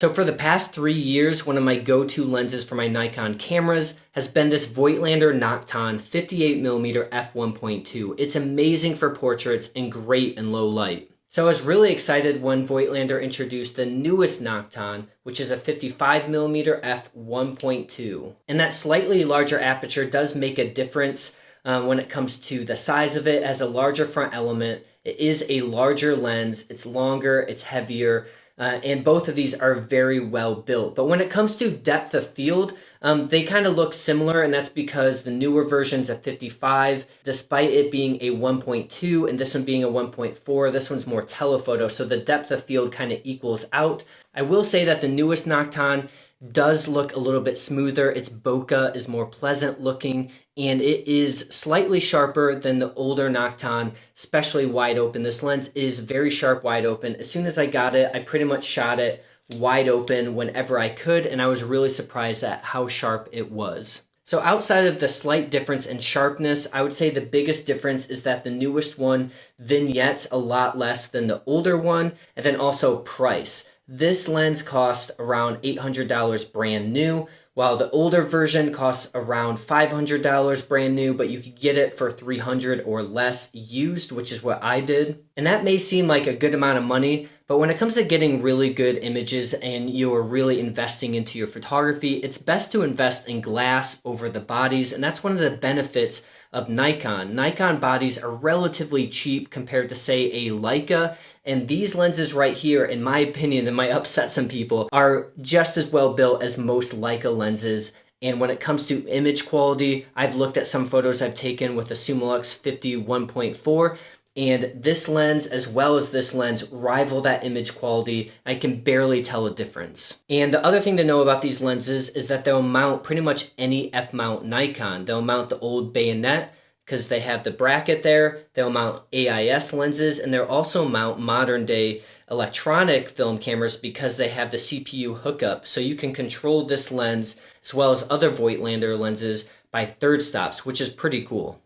So for the past 3 years, one of my go-to lenses for my Nikon cameras has been this Voigtlander Nokton 58mm f1.2. It's amazing for portraits and great in low light. So I was really excited when Voigtlander introduced the newest Nokton, which is a 55mm f1.2. And that slightly larger aperture does make a difference when it comes to the size of it. It has a larger front element. It is a larger lens. It's longer, it's heavier. And both of these are very well built. But when it comes to depth of field, they kind of look similar, and that's because the newer version's a 55, despite it being a 1.2 and this one being a 1.4, this one's more telephoto, so the depth of field kind of equals out. I will say that the newest Nokton does look a little bit smoother. Its bokeh is more pleasant looking, and it is slightly sharper than the older Nokton, especially wide open. This lens is very sharp wide open. As soon as I got it, I pretty much shot it wide open whenever I could, and I was really surprised at how sharp it was. So outside of the slight difference in sharpness, I would say the biggest difference is that the newest one vignettes a lot less than the older one, and then also price. This lens costs around $800 brand new, while the older version costs around $500 brand new, but you could get it for $300 or less used, which is what I did. And that may seem like a good amount of money, but when it comes to getting really good images and you're really investing into your photography, it's best to invest in glass over the bodies, and that's one of the benefits of Nikon. Nikon bodies are relatively cheap compared to, say, a Leica, and these lenses right here, in my opinion, that might upset some people, are just as well built as most Leica lenses. And when it comes to image quality, I've looked at some photos I've taken with the Summilux 51.4, and this lens as well as this lens rival that image quality. I can barely tell a difference. And the other thing to know about these lenses is that they'll mount pretty much any F-mount Nikon. They'll mount the old bayonet because they have the bracket there. They'll mount AIS lenses, and they'll also mount modern day electronic film cameras because they have the CPU hookup. So you can control this lens as well as other Voigtlander lenses by third stops, which is pretty cool.